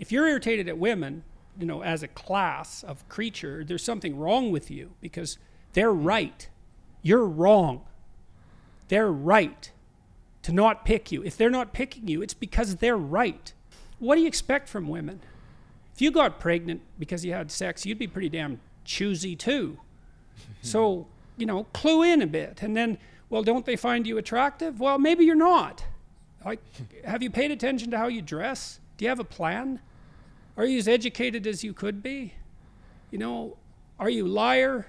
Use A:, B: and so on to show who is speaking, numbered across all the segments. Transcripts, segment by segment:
A: if you're irritated at women, as a class of creature, there's something wrong with you, because they're right. You're wrong. They're right to not pick you. If they're not picking you, it's because they're right. What do you expect from women? If you got pregnant because you had sex, you'd be pretty damn choosy too. So, clue in a bit. And then, well, don't they find you attractive? Well, maybe you're not. Like, have you paid attention to how you dress? Do you have a plan? Are you as educated as you could be? Are you a liar?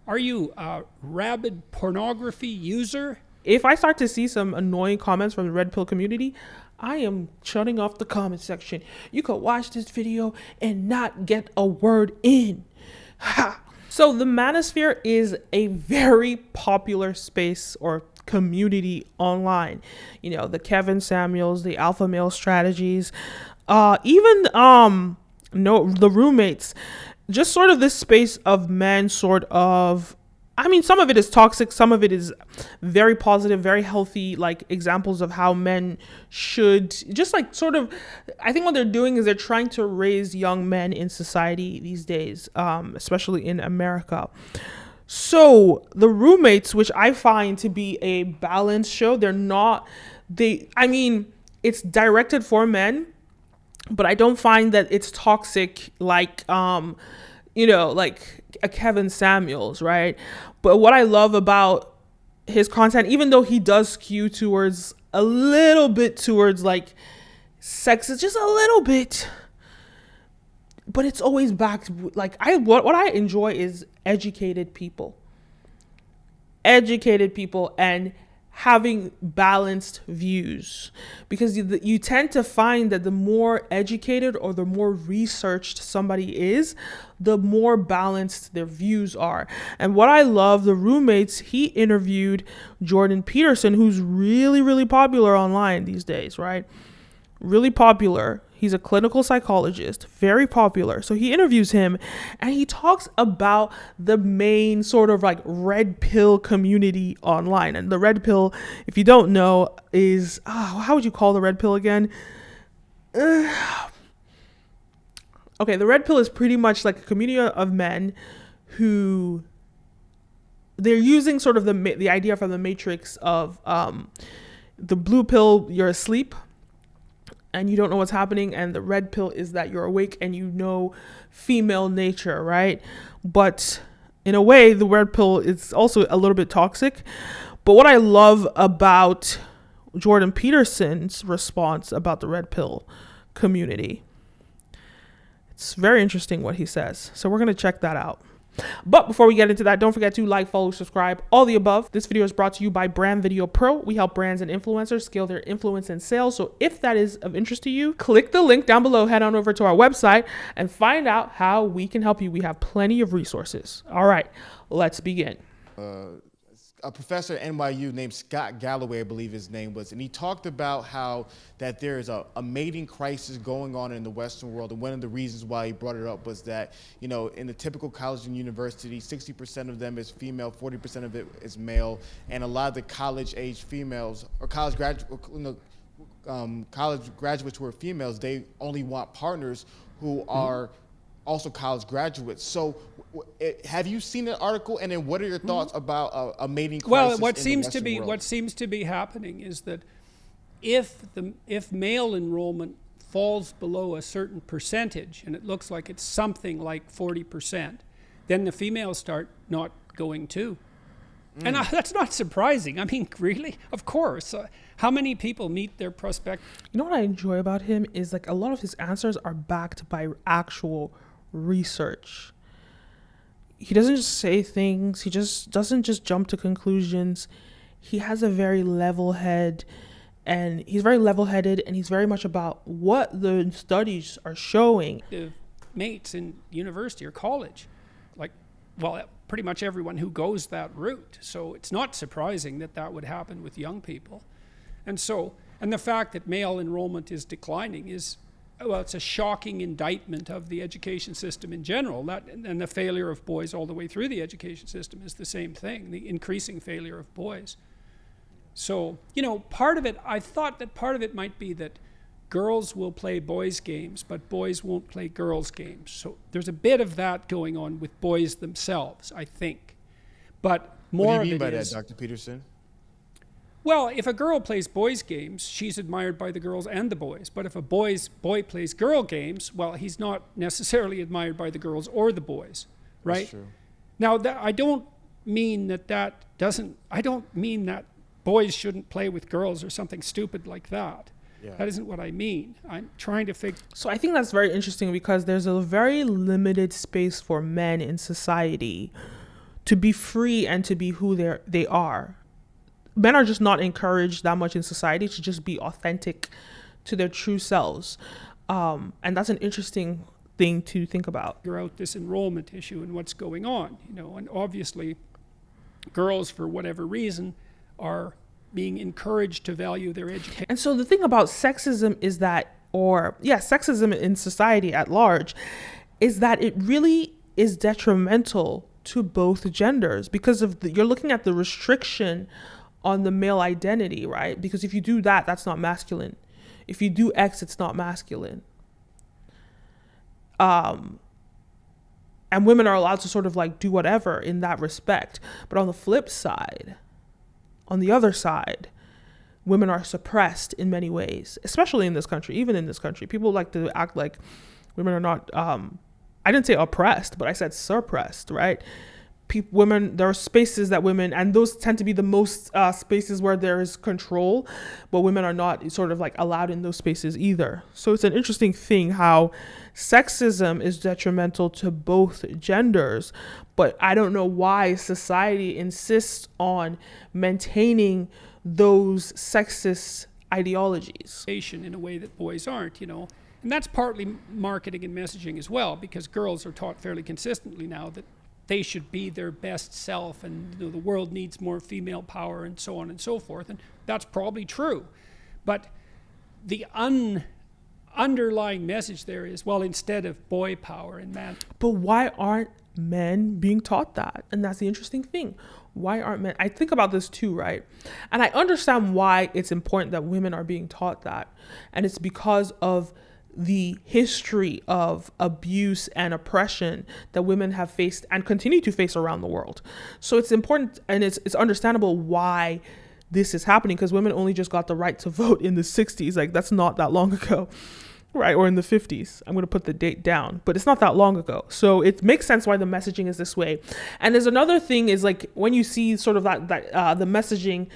A: Are you a rabid pornography user?
B: If I start to see some annoying comments from the red pill community, I am shutting off the comment section. You could watch this video and not get a word in. Ha! So the manosphere is a very popular space or community online. The Kevin Samuels, the alpha male strategies, even the roommates, just sort of this space of men sort of, some of it is toxic, some of it is very positive, very healthy, like examples of how men should just like sort of, I think what they're doing is they're trying to raise young men in society these days, especially in America. So the roommates, which I find to be a balanced show, it's directed for men, but I don't find that it's toxic like, like a Kevin Samuels, right? But what I love about his content, even though he does skew towards a little bit towards like sex, it's just a little bit, but it's always backed. Like what I enjoy is educated people and having balanced views, because you tend to find that the more educated or the more researched somebody is, the more balanced their views are. And what I love, the roommates, he interviewed Jordan Peterson, who's really, really popular online these days, right? Really popular. He's a clinical psychologist, very popular. So he interviews him and he talks about the main sort of like red pill community online. And the red pill, if you don't know, is, how would you call the red pill again? Okay, the red pill is pretty much like a community of men who they're using sort of the idea from the Matrix of the blue pill, you're asleep and you don't know what's happening, and the red pill is that you're awake and you know female nature, right? But in a way, the red pill is also a little bit toxic. But what I love about Jordan Peterson's response about the red pill community, it's very interesting what he says. So we're going to check that out. But before we get into that, don't forget to like, follow, subscribe, all the above. This video is brought to you by Brand Video Pro. We help brands and influencers scale their influence and sales. So if that is of interest to you, click the link down below, head on over to our website and find out how we can help you. We have plenty of resources. All right, let's begin.
C: A professor at NYU named Scott Galloway, I believe his name was, and he talked about how that there is a mating crisis going on in the Western world, and one of the reasons why he brought it up was that, in the typical college and university, 60% of them is female, 40% of it is male, and a lot of the college-age females or college graduates who are females, they only want partners who are also college graduates. So have you seen that article? And then what are your thoughts about a mating crisis?
A: Well, what seems to be happening is that if male enrollment falls below a certain percentage, and it looks like it's something like 40%, then the females start not going too. And that's not surprising. I mean, really? Of course. How many people meet their prospect?
B: You know what I enjoy about him is like a lot of his answers are backed by actual research. He doesn't just say things. He just doesn't just jump to conclusions. He has a very level head, and he's very level-headed, and he's very much about what the studies are showing.
A: The mates in university or college, pretty much everyone who goes that route. So it's not surprising that that would happen with young people. And the fact that male enrollment is declining is, it's a shocking indictment of the education system in general. And the failure of boys all the way through the education system is the same thing, the increasing failure of boys. So, part of it, I thought that part of it might be that girls will play boys' games, but boys won't play girls' games. So there's a bit of that going on with boys themselves, I think. But more
C: What
A: of
C: do you
A: it
C: mean by
A: is,
C: that, Dr. Peterson?
A: well, if a girl plays boys' games, she's admired by the girls and the boys. But if a boy plays girl games, well, he's not necessarily admired by the girls or the boys, right?
C: That's true.
A: Now, I don't mean I don't mean that boys shouldn't play with girls or something stupid like that.
C: Yeah.
A: That isn't what I mean. I'm trying to figure.
B: So I think that's very interesting because there's a very limited space for men in society to be free and to be who they are. Men are just not encouraged that much in society to just be authentic to their true selves. And that's an interesting thing to think about.
A: Figure out this enrollment issue and what's going on, and obviously girls, for whatever reason, are being encouraged to value their education.
B: And so the thing about sexism is that, sexism in society at large, is that it really is detrimental to both genders because you're looking at the restriction on the male identity, right? Because if you do that, that's not masculine. If you do X, it's not masculine. And women are allowed to sort of like do whatever in that respect. But on the flip side, on the other side, women are suppressed in many ways, especially in this country. Even in this country, people like to act like women are not, I didn't say oppressed, but I said suppressed, right? Women, there are spaces that women, and those tend to be the most spaces where there is control, but women are not sort of like allowed in those spaces either. So it's an interesting thing how sexism is detrimental to both genders, but I don't know why society insists on maintaining those sexist ideologies.
A: In a way that boys aren't, And that's partly marketing and messaging as well, because girls are taught fairly consistently now that they should be their best self, and the world needs more female power, and so on and so forth. And that's probably true. But the underlying message there is, well, instead of boy power and man.
B: But why aren't men being taught that? And that's the interesting thing. Why aren't men? I think about this too, right? And I understand why it's important that women are being taught that. And it's because of the history of abuse and oppression that women have faced and continue to face around the world. So it's important, and it's understandable why this is happening, because women only just got the right to vote in the 60s. Like, that's not that long ago, right? Or in the 50s. I'm going to put the date down, but it's not that long ago. So it makes sense why the messaging is this way. And there's another thing is, like, when you see sort of that the messaging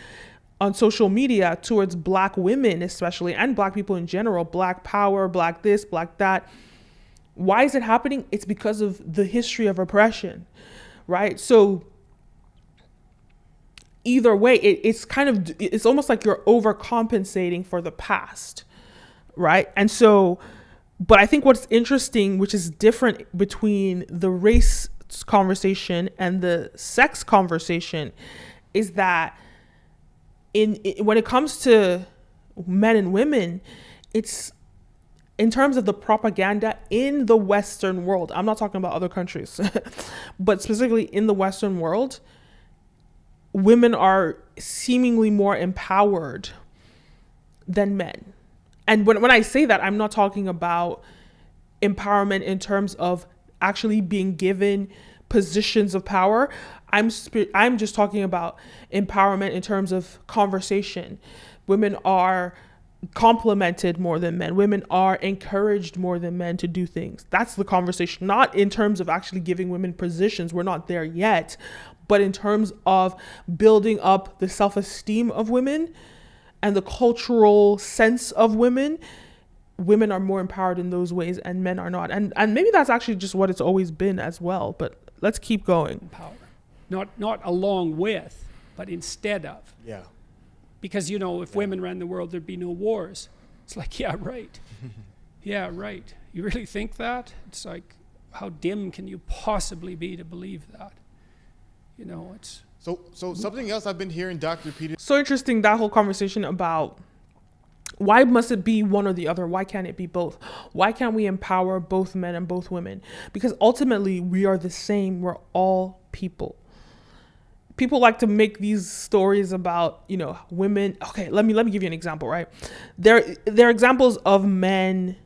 B: on social media towards Black women especially, and Black people in general, Black power, Black this, Black that. Why is it happening? It's because of the history of oppression, right? So either way, it's almost like you're overcompensating for the past, right? And so, but I think what's interesting, which is different between the race conversation and the sex conversation, is that when it comes to men and women, it's in terms of the propaganda in the Western world. I'm not talking about other countries, but specifically in the Western world, women are seemingly more empowered than men. And when I say that, I'm not talking about empowerment in terms of actually being given positions of power. I'm just talking about empowerment in terms of conversation. Women are complimented more than men. Women are encouraged more than men to do things. That's the conversation, not in terms of actually giving women positions. We're not there yet, but in terms of building up the self-esteem of women and the cultural sense of women. Women are more empowered in those ways and men are not. And maybe that's actually just what it's always been as well, but let's keep going.
A: Power. Not along with, but instead of.
C: Yeah.
A: Because, if women ran the world, there'd be no wars. It's like, yeah, right. Yeah, right. You really think that? It's like, how dim can you possibly be to believe that? It's...
C: So something else I've been hearing Dr. Peterson.
B: So interesting, that whole conversation about why must it be one or the other? Why can't it be both? Why can't we empower both men and both women? Because ultimately we are the same. We're all people. people like to make these stories about, you know, women. Okay, let me give you an example, right? There are examples of men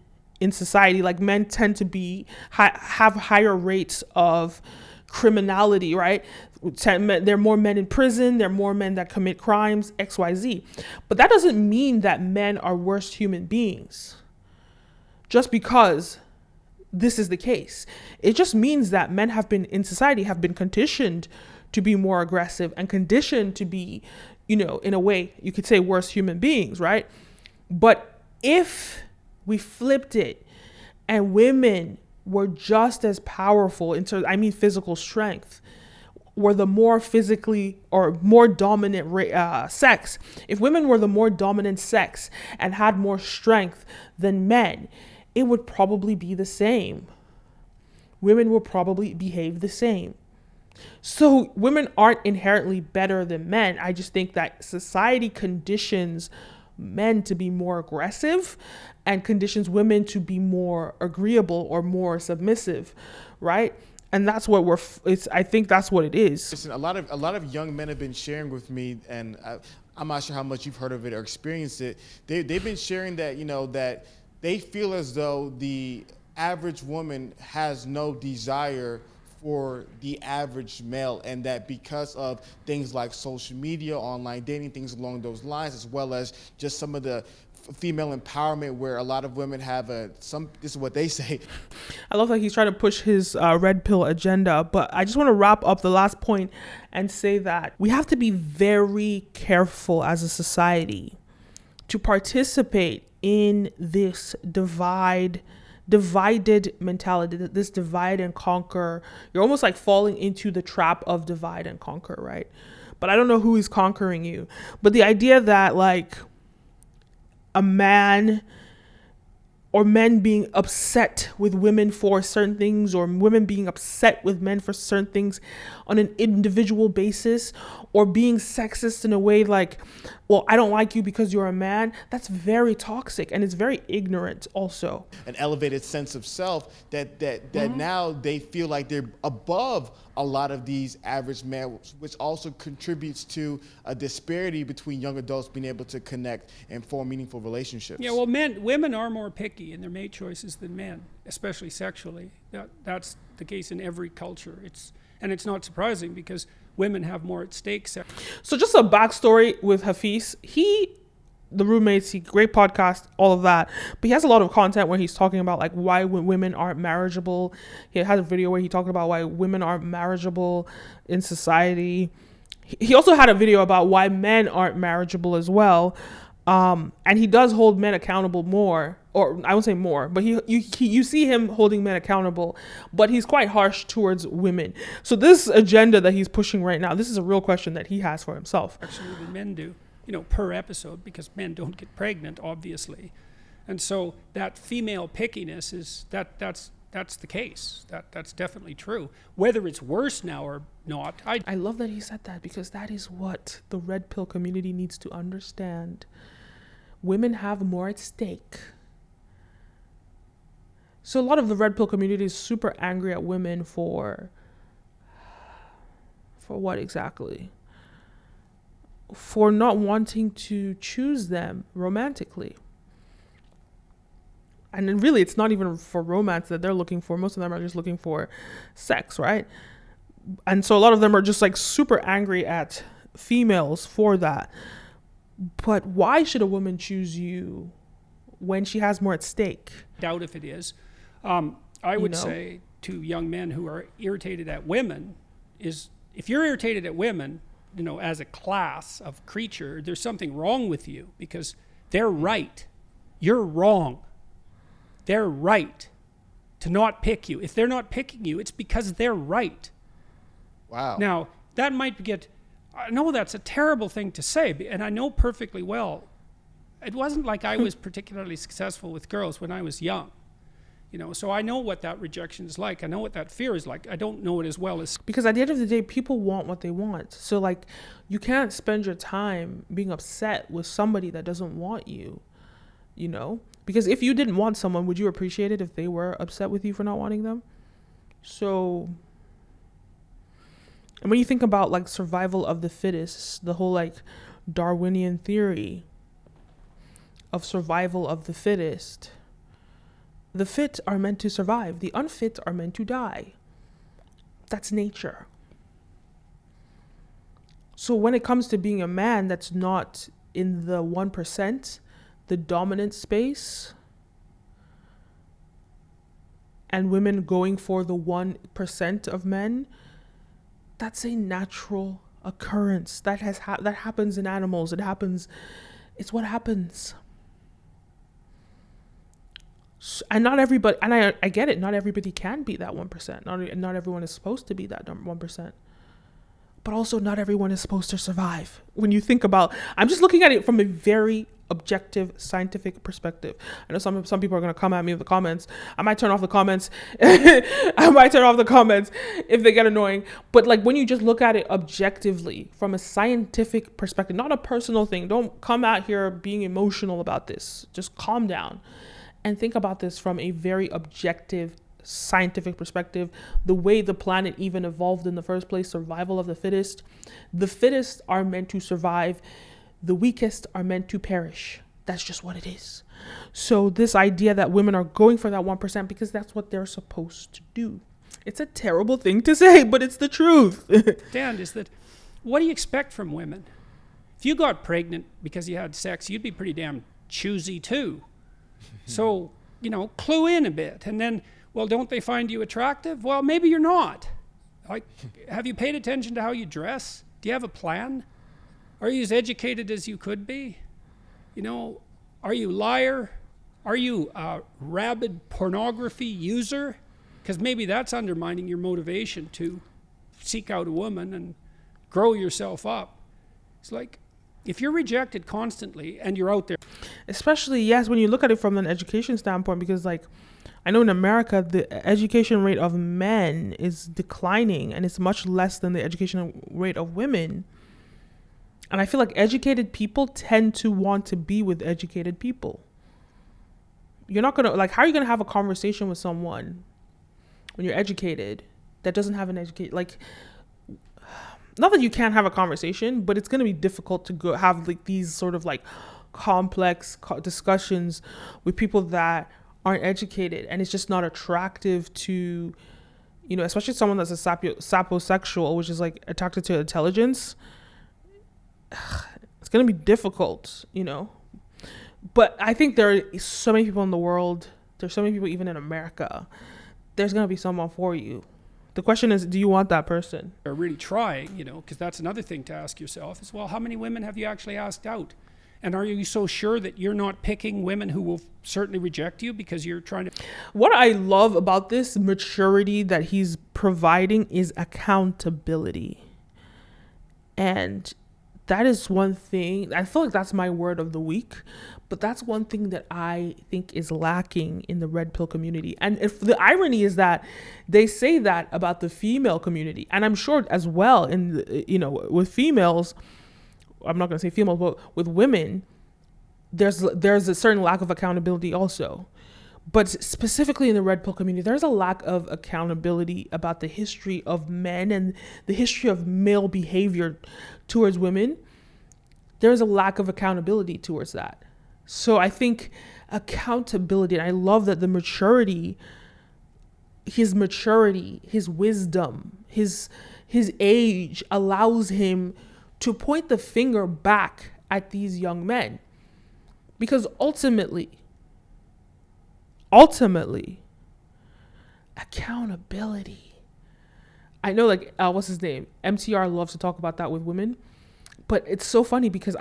B: in society. Like, men tend to be have higher rates of criminality, right? There are more men in prison. There are more men that commit crimes, XYZ. But that doesn't mean that men are worse human beings just because this is the case. It just means that men have been in society, have been conditioned to be more aggressive and conditioned to be, you know, in a way you could say worse human beings, right? But if we flipped it and women were just as powerful in terms, I mean, physical strength, were the more physically or more dominant sex, if women were the more dominant sex and had more strength than men, it would probably be the same. Women will probably behave the same. So women aren't inherently better than men. I just think that society conditions men to be more aggressive and conditions women to be more agreeable or more submissive, right? And that's what I think that's what it is.
C: Listen, a lot of young men have been sharing with me, and I'm not sure how much you've heard of it or experienced it. They've been sharing that, you know, that they feel as though the average woman has no desire for the average male, and that because of things like social media, online dating, things along those lines, as well as just some of the female empowerment where a lot of women have this is what they say.
B: I love that he's trying to push his red pill agenda, but I just want to wrap up the last point and say that we have to be very careful as a society to participate in this divided mentality, this divide and conquer. You're almost like falling into the trap of divide and conquer, right? But I don't know who is conquering you. But the idea that like a man or men being upset with women for certain things, or women being upset with men for certain things on an individual basis, or being sexist in a way like, well, I don't like you because you're a man, that's very toxic and it's very ignorant also.
C: An elevated sense of self that now they feel like they're above a lot of these average males, which also contributes to a disparity between young adults being able to connect and form meaningful relationships.
A: Yeah, well, women are more picky in their mate choices than men, especially sexually. That's the case in every culture. It's not surprising because women have more at stake.
B: So just a backstory with Hafiz. The roommates, great podcast, all of that. But he has a lot of content where he's talking about like why women aren't marriageable. He has a video where he talked about why women aren't marriageable in society. He also had a video about why men aren't marriageable as well. And he does hold men accountable more, or I won't say more, but you see him holding men accountable, but he's quite harsh towards women. So this agenda that he's pushing right now, this is a real question that he has for himself.
A: Actually, the men do, per episode, because men don't get pregnant, obviously. And so that female pickiness is, that's the case. That's definitely true. Whether it's worse now or not.
B: I love that he said that, because that is what the red pill community needs to understand. Women have more at stake. So a lot of the red pill community is super angry at women for what exactly? For not wanting to choose them romantically. And then really, it's not even for romance that they're looking for. Most of them are just looking for sex, right? And so a lot of them are just like super angry at females for that. But why should a woman choose you when she has more at stake?
A: Doubt if it is. I would say to young men who are irritated at women is, if you're irritated at women, as a class of creature, there's something wrong with you, because they're right. You're wrong. They're right to not pick you. If they're not picking you, it's because they're right.
C: Wow.
A: Now, that might get, I know that's a terrible thing to say, and I know perfectly well, it wasn't like I was particularly successful with girls when I was young. So I know what that rejection is like. I know what that fear is like. I don't know it as well as...
B: Because at the end of the day, people want what they want. So like, you can't spend your time being upset with somebody that doesn't want you, Because if you didn't want someone, would you appreciate it if they were upset with you for not wanting them? So And when you think about like survival of the fittest, the whole like Darwinian theory of survival of the fittest, the fit are meant to survive. The unfit are meant to die. That's nature. So when it comes to being a man that's not in the 1%, the dominant space, and women going for the 1% of men, that's a natural occurrence. That that happens in animals. It's what happens. And not everybody, and I get it, not everybody can be that 1%. Not everyone is supposed to be that 1%. But also not everyone is supposed to survive. When you think about, I'm just looking at it from a very objective, scientific perspective. I know some people are going to come at me with the comments. I might turn off the comments. If they get annoying. But like when you just look at it objectively from a scientific perspective, not a personal thing. Don't come out here being emotional about this. Just calm down and think about this from a very objective, scientific perspective. The way the planet even evolved in the first place, survival of the fittest. The fittest are meant to survive. The weakest are meant to perish. That's just what it is. So this idea that women are going for that 1% because that's what they're supposed to do. It's a terrible thing to say, but it's the truth.
A: Dan, is that what do you expect from women? If you got pregnant because you had sex, you'd be pretty damn choosy too. So, clue in a bit. And then, well, don't they find you attractive? Well, maybe you're not. Like, have you paid attention to how you dress? Do you have a plan? Are you as educated as you could be? Are you a liar? Are you a rabid pornography user? Because maybe that's undermining your motivation to seek out a woman and grow yourself up. It's like, if you're rejected constantly and you're out there.
B: Especially, yes, when you look at it from an education standpoint, because like, I know in America, the education rate of men is declining and it's much less than the education rate of women. And I feel like educated people tend to want to be with educated people. You're not going to, like, how are you going to have a conversation with someone when you're educated that doesn't have an education? Like, not that you can't have a conversation, but it's going to be difficult to go have like these sort of like complex discussions with people that aren't educated. And it's just not attractive to, especially someone that's a sapiosexual, which is like attracted to intelligence. It's going to be difficult, But I think there are so many people in the world. There's so many people even in America. There's going to be someone for you. The question is, do you want that person?
A: Are really trying, because that's another thing to ask yourself is, well, how many women have you actually asked out? And are you so sure that you're not picking women who will certainly reject you because you're trying to...
B: What I love about this maturity that he's providing is accountability. And that is one thing, I feel like that's my word of the week, but that's one thing that I think is lacking in the red pill community. And if the irony is that they say that about the female community, and I'm sure as well in, with females, I'm not going to say females, but with women, there's a certain lack of accountability also. But specifically in the red pill community, there's a lack of accountability about the history of men and the history of male behavior towards women. There's a lack of accountability towards that. So I think accountability, and I love that his maturity, his wisdom, his age allows him to point the finger back at these young men. Because ultimately, accountability. I know, like, what's his name? MTR loves to talk about that with women. But it's so funny because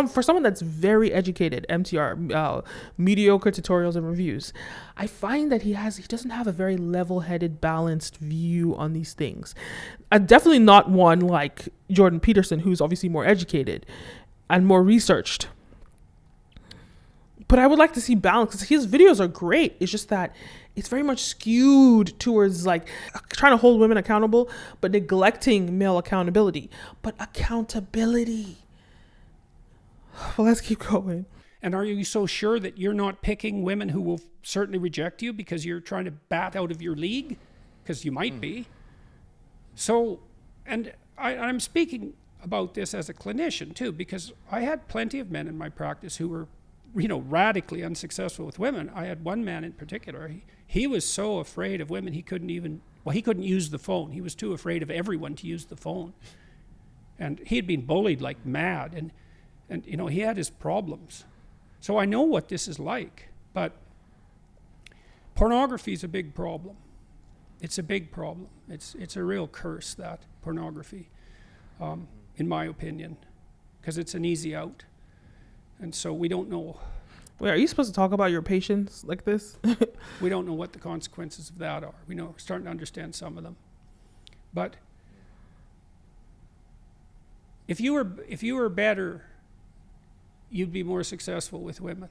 B: for someone that's very educated, MTR, mediocre tutorials and reviews, I find that he doesn't have a very level-headed, balanced view on these things. Definitely not one like Jordan Peterson, who's obviously more educated and more researched. But I would like to see balance because his videos are great. It's just that it's very much skewed towards like trying to hold women accountable, but neglecting male accountability. But accountability. Well, let's keep going.
A: And are you so sure that you're not picking women who will certainly reject you because you're trying to bat out of your league? Because you might be. So and I'm speaking about this as a clinician too, because I had plenty of men in my practice who were, radically unsuccessful with women. I had one man in particular. He was so afraid of women he couldn't use the phone. He was too afraid of everyone to use the phone, and he had been bullied like mad, and he had his problems. So I know what this is like, but pornography is a big problem. It's a big problem. It's a real curse, that pornography. In my opinion, because it's an easy out. And so we don't know.
B: Wait, are you supposed to talk about your patients like this?
A: We don't know what the consequences of that are. We're starting to understand some of them. But if you were better, you'd be more successful with women.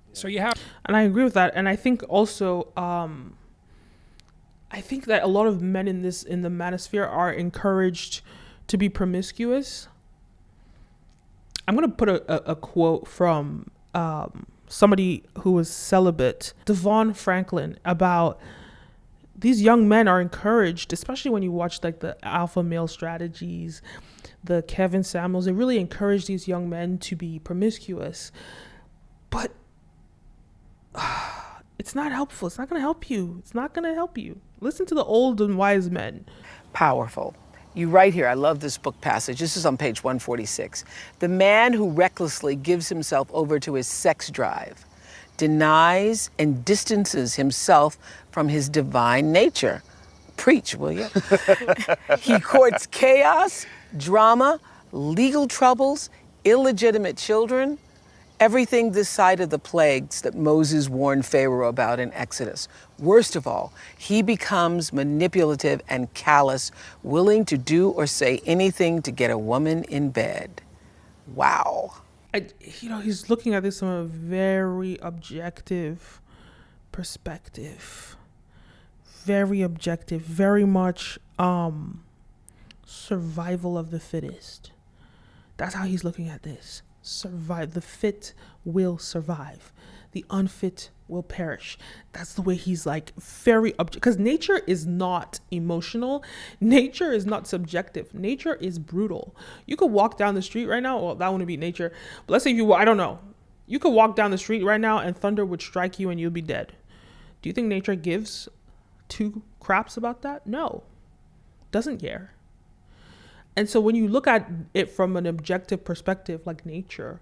A: Yeah. So you have.
B: And I agree with that. And I think also, I think that a lot of men in the manosphere are encouraged to be promiscuous. I'm going to put a quote from somebody who was celibate, Devon Franklin, about these young men are encouraged, especially when you watch like the alpha male strategies, the Kevin Samuels, they really encourage these young men to be promiscuous. But it's not helpful. It's not going to help you. It's not going to help you. Listen to the old and wise men.
D: Powerful. You write here, I love this book passage. This is on page 146. The man who recklessly gives himself over to his sex drive denies and distances himself from his divine nature. Preach, will you? He courts chaos, drama, legal troubles, illegitimate children, everything this side of the plagues that Moses warned Pharaoh about in Exodus. Worst of all, he becomes manipulative and callous, willing to do or say anything to get a woman in bed. Wow.
B: He's looking at this from a very objective perspective. Very objective, very much survival of the fittest. That's how he's looking at this. Survive. The fit will survive. The unfit will perish. That's the way he's like very because nature is not emotional. Nature is not subjective. Nature is brutal. You could walk down the street right now. Well, that wouldn't be nature. But let's say I don't know. You could walk down the street right now and thunder would strike you and you'll be dead. Do you think nature gives two craps about that? No. Doesn't care. And so when you look at it from an objective perspective, like nature,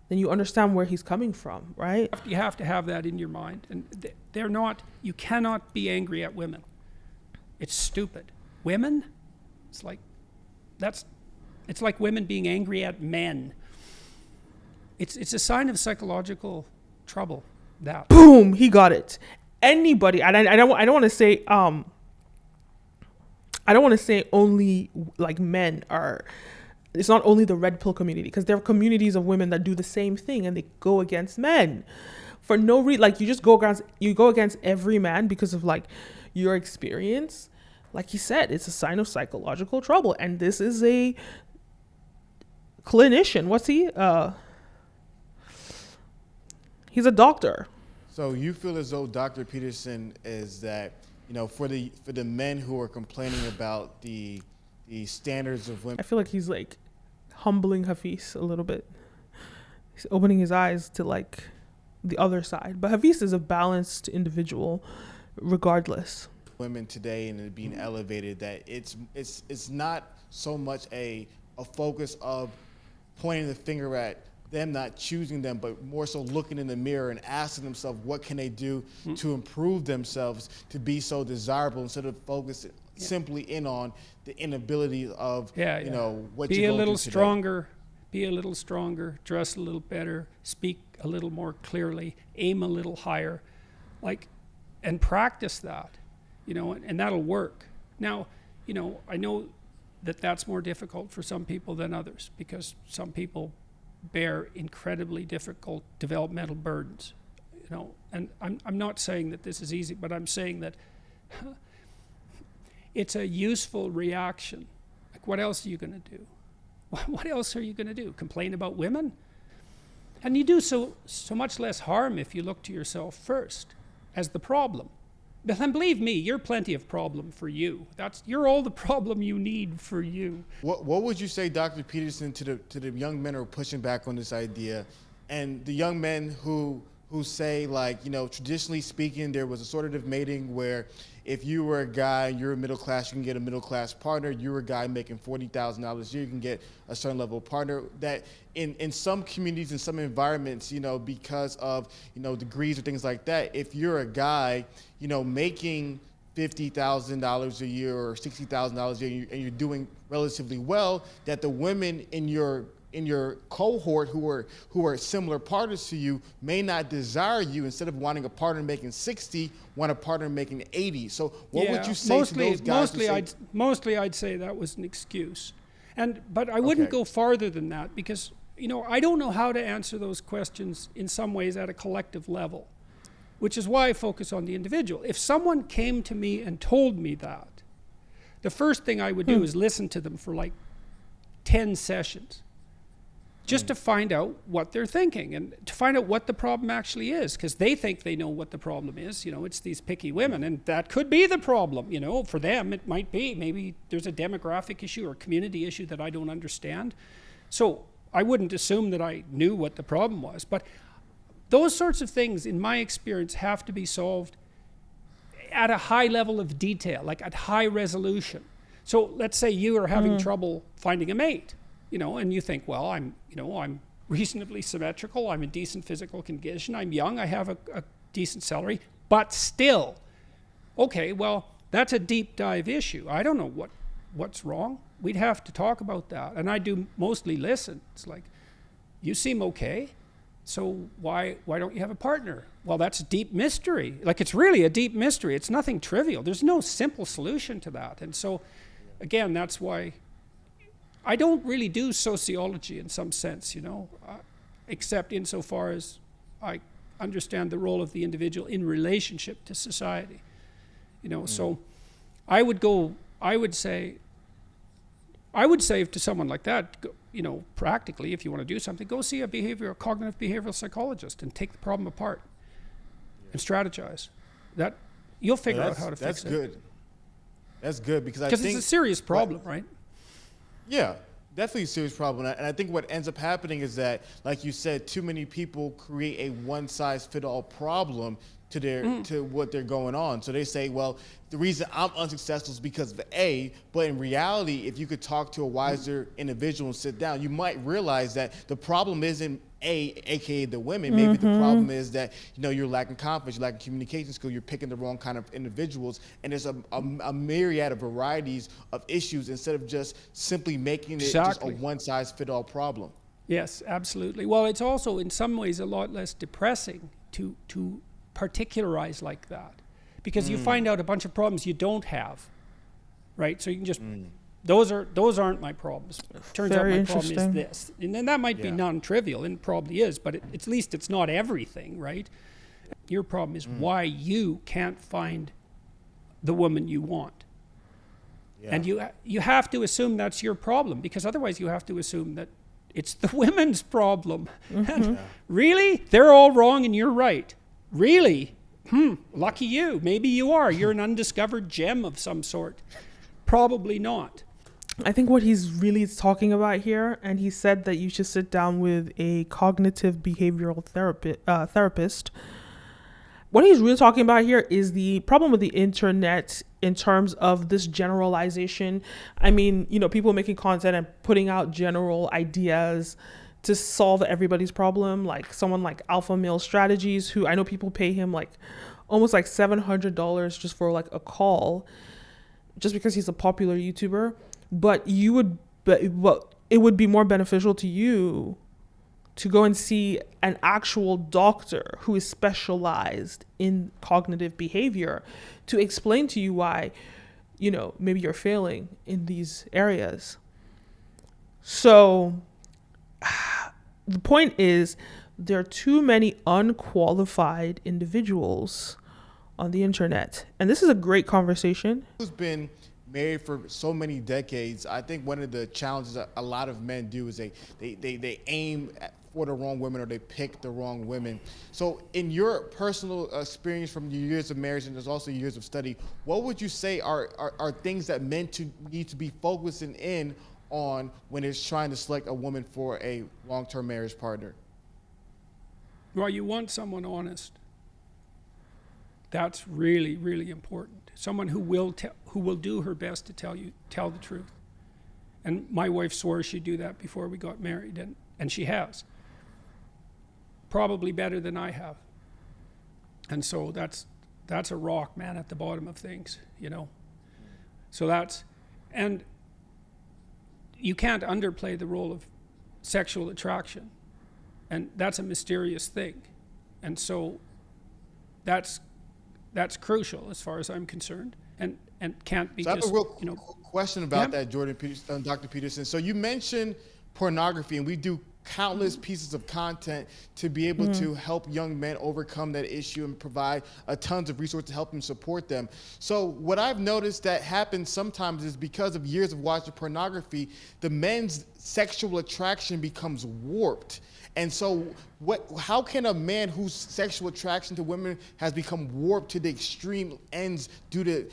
B: then you understand where he's coming from, right?
A: You have to have that in your mind. And you cannot be angry at women. It's stupid. Women, it's like women being angry at men. It's a sign of psychological trouble. That.
B: Boom, he got it. Anybody, and I don't want to say, I don't want to say only like men are, it's not only the red pill community, because there are communities of women that do the same thing and they go against men for no reason. Like you go against every man because of like your experience. Like he said, it's a sign of psychological trouble. And this is a clinician. What's he? He's a doctor.
C: So you feel as though Dr. Peterson is that, for the men who are complaining about the standards of women.
B: I feel like he's like humbling Hafiz a little bit. He's opening his eyes to like the other side. But Hafiz is a balanced individual regardless.
C: Women today and it being elevated, that it's not so much a focus of pointing the finger at them not choosing them, but more so looking in the mirror and asking themselves what can they do to improve themselves to be so desirable, instead of focusing simply in on the inability of what
A: be
C: you're going through
A: today. Be a little stronger, dress a little better, speak a little more clearly, aim a little higher, and practice that, and that'll work. Now, I know that that's more difficult for some people than others, because some people bear incredibly difficult developmental burdens, and I'm not saying that this is easy, but I'm saying that it's a useful reaction. Like, what else are you going to do? What else are you going to do? Complain about women? And you do so much less harm if you look to yourself first as the problem. But then believe me, you're plenty of problem for you. You're all the problem you need for you.
C: What would you say, Dr. Peterson, to the young men who are pushing back on this idea, and the young men who say, like, traditionally speaking, there was a sort of mating where if you were a guy and you're middle class, you can get a middle class partner. You're a guy making $40,000 a year, you can get a certain level of partner. That in some communities, in some environments, because of degrees or things like that, if you're a guy, making $50,000 a year or $60,000 a year, and you're doing relatively well, that the women in your cohort who are similar partners to you may not desire you. Instead of wanting a partner making 60, want a partner making 80. So what would you say to those guys?
A: Mostly I'd say that was an excuse. But I wouldn't go farther than that, because I don't know how to answer those questions in some ways at a collective level, which is why I focus on the individual. If someone came to me and told me that, the first thing I would do is listen to them for like 10 sessions. Just to find out what they're thinking and to find out what the problem actually is, because they think they know what the problem is. It's these picky women, and that could be the problem. For them it might be. Maybe there's a demographic issue or a community issue that I don't understand. So I wouldn't assume that I knew what the problem was. But those sorts of things, in my experience, have to be solved at a high level of detail, like at high resolution. So let's say you are having trouble finding a mate. And you think, well, I'm reasonably symmetrical, I'm in decent physical condition, I'm young, I have a decent salary, but still, okay, well, that's a deep dive issue. I don't know what's wrong. We'd have to talk about that. And I do mostly listen. It's like, you seem okay, so why don't you have a partner? Well, that's a deep mystery. Like, it's really a deep mystery. It's nothing trivial. There's no simple solution to that. And so, again, that's why I don't really do sociology in some sense, except insofar as I understand the role of the individual in relationship to society. So I would say to someone like that, practically, if you want to do something, go see a cognitive behavioral psychologist and take the problem apart and strategize. That you'll figure out how to fix it.
C: That's good. That's good, because
A: it's a serious problem, right?
C: Yeah, definitely a serious problem. And I think what ends up happening is that, like you said, too many people create a one-size-fits-all problem to what they're going on. So they say, well, the reason I'm unsuccessful is because of A, but in reality, if you could talk to a wiser individual and sit down, you might realize that the problem isn't aka the women. Maybe the problem is that you're lacking confidence, you're lacking communication skill, you're picking the wrong kind of individuals, and there's a myriad of varieties of issues instead of just simply making it just a one-size-fits-all problem.
A: Yes, absolutely. Well, it's also in some ways a lot less depressing to particularize like that, because you find out a bunch of problems you don't have, right? So you can just those aren't my problems. Turns out my problem is this, and then that might be non-trivial, and it probably is, but at least it's not everything, right? Your problem is why you can't find the woman you want, and you have to assume that's your problem, because otherwise you have to assume that it's the women's problem. And really, they're all wrong and you're right. Really? Lucky you. Maybe you are. You're an undiscovered gem of some sort. Probably not.
B: I think what he's really talking about here, and he said that you should sit down with a cognitive behavioral therapist. What he's really talking about here is the problem with the internet in terms of this generalization. I mean, people making content and putting out general ideas to solve everybody's problem, like someone like Alpha Male Strategies, who I know people pay him like almost like $700 just for like a call, just because he's a popular YouTuber. But it would be more beneficial to you to go and see an actual doctor who is specialized in cognitive behavior to explain to you why, maybe you're failing in these areas. So the point is, there are too many unqualified individuals on the internet. And this is a great conversation.
C: Who's been married for so many decades. I think one of the challenges a lot of men do is they aim for the wrong women, or they pick the wrong women. So in your personal experience from your years of marriage, and there's also years of study, what would you say are things that men need to be focusing in on when it's trying to select a woman for a long-term marriage partner?
A: Well, you want someone honest. That's really, really important. Someone who will do her best to tell the truth. And my wife swore she'd do that before we got married, and she has. Probably better than I have. And so that's a rock, man, at the bottom of things, you know. So and you can't underplay the role of sexual attraction. And that's a mysterious thing. And so that's crucial as far as I'm concerned, and can't be
C: so
A: just,
C: I have a real
A: you know.
C: question about that, Jordan Peterson, Dr. Peterson. So you mentioned pornography, and we do countless pieces of content to be able to help young men overcome that issue and provide tons of resources to help them support them. So what I've noticed that happens sometimes is because of years of watching pornography, the men's sexual attraction becomes warped. And so how can a man whose sexual attraction to women has become warped to the extreme ends due to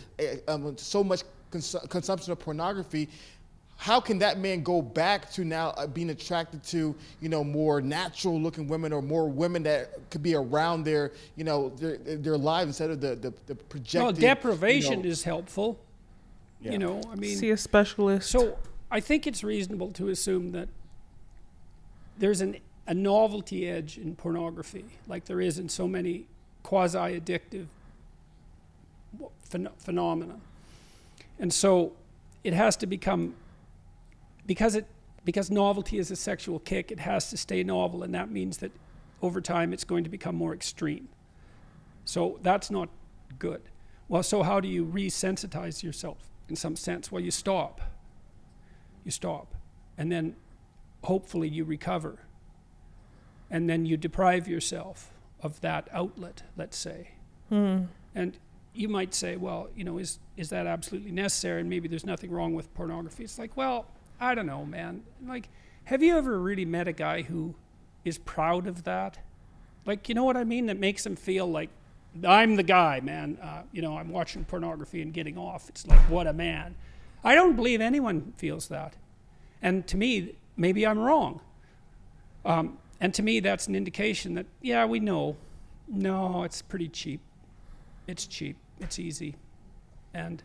C: so much consumption of pornography, how can that man go back to now being attracted to, you know, more natural looking women, or more women that could be around their, you know, their lives instead of the projected?
A: Well, deprivation is helpful.
C: Yeah.
A: You know, I mean,
B: See a specialist.
A: so I think it's reasonable to assume that there's a novelty edge in pornography, like there is in so many quasi-addictive phenomena. And so it has to become, because novelty is a sexual kick, it has to stay novel, and that means that over time it's going to become more extreme. So that's not good. Well, so how do you resensitize yourself in some sense? Well, you stop. And then hopefully you recover. And then you deprive yourself of that outlet, let's say. And you might say, well, you know, is that absolutely necessary? And maybe there's nothing wrong with pornography. It's like, well, I don't know, man. Like, have you ever really met a guy who is proud of that? Like, you know what I mean? That makes him feel like, I'm the guy, man. You know, I'm watching pornography and getting off. It's like, what a man. I don't believe anyone feels that. And to me, maybe I'm wrong. And to me, that's an indication that, yeah, we know. No, it's pretty cheap. It's cheap. It's easy. And,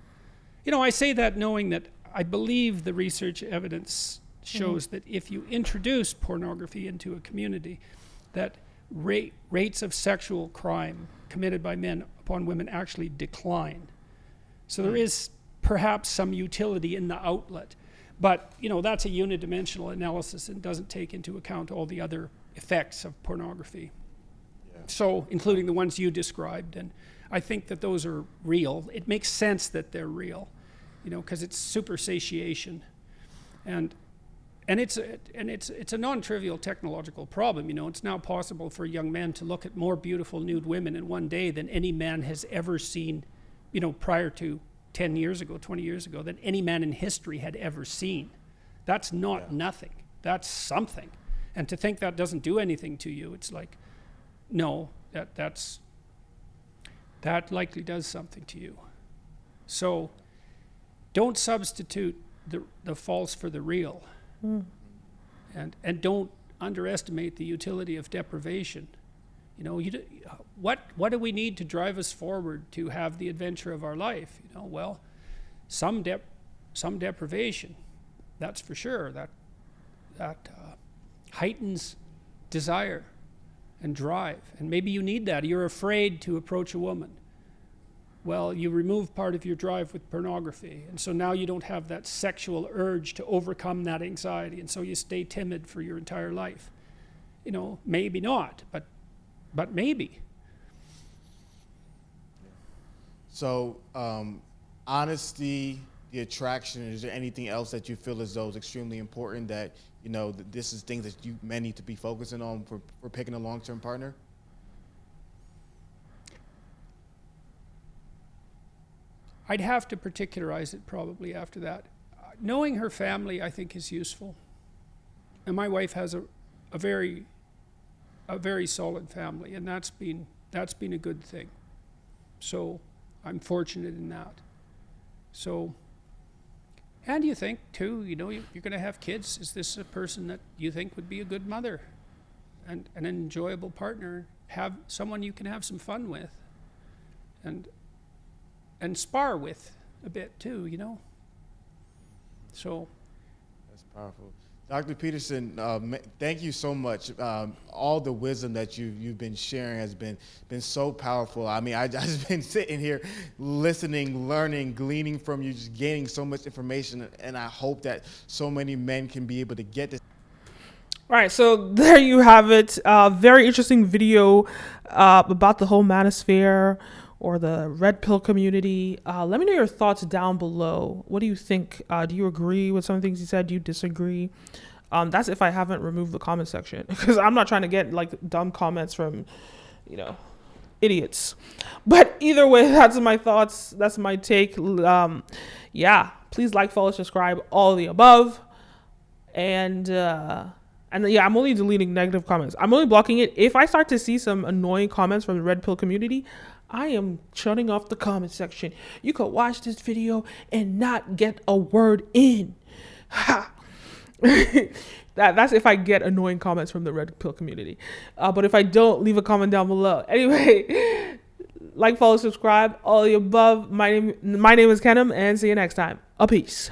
A: you know, I say that knowing that I believe the research evidence shows that if you introduce pornography into a community, that rates of sexual crime committed by men upon women actually decline. So there is perhaps some utility in the outlet. But, you know, that's a unidimensional analysis and doesn't take into account all the other effects of pornography. Yeah. So, including the ones you described. And I think that those are real. It makes sense that they're real, you know, because it's super satiation. And it's a non-trivial technological problem. You know, it's now possible for young men to look at more beautiful nude women in one day than any man has ever seen, you know, prior to 10 years ago, 20 years ago, than any man in history had ever seen. That's not nothing. That's something. And to think that doesn't do anything to you, it's like, no, that likely does something to you. So don't substitute the false for the real. And don't underestimate the utility of deprivation. You know, what do we need to drive us forward to have the adventure of our life? You know, well, some deprivation, that's for sure. That heightens desire and drive, and maybe you need that. You're afraid to approach a woman. Well, you remove part of your drive with pornography, and so now you don't have that sexual urge to overcome that anxiety, and so you stay timid for your entire life. You know, maybe not, but maybe.
C: So, honesty, the attraction, is there anything else that you feel as though is extremely important that, you know, that this is things that you men need to be focusing on for picking a long-term partner?
A: I'd have to particularize it probably after that. Knowing her family, I think, is useful. And my wife has a very a very solid family, and that's been a good thing. So I'm fortunate in that. So, and you think too, you know, you're going to have kids. Is this a person that you think would be a good mother and an enjoyable partner? Have someone you can have some fun with, and spar with a bit too, you know. So
C: that's powerful. Dr. Peterson, thank you so much. All the wisdom that you've been sharing has been so powerful. I mean, I've just been sitting here listening, learning, gleaning from you, just gaining so much information, and I hope that so many men can be able to get this.
B: All right, so there you have it. Very interesting video about the whole manosphere or the red pill community. Let me know your thoughts down below. What do you think? Do you agree with some things he said? Do you disagree? That's if I haven't removed the comment section, because I'm not trying to get like dumb comments from, you know, idiots. But either way, that's my thoughts. That's my take. Yeah, please like, follow, subscribe, all of the above. And yeah, I'm only deleting negative comments. I'm only blocking it. If I start to see some annoying comments from the red pill community, I am shutting off the comment section. You could watch this video and not get a word in. Ha! That's if I get annoying comments from the red pill community. But if I don't, leave a comment down below. Anyway, like, follow, subscribe, all the above. My name is Kenim, and see you next time. A peace.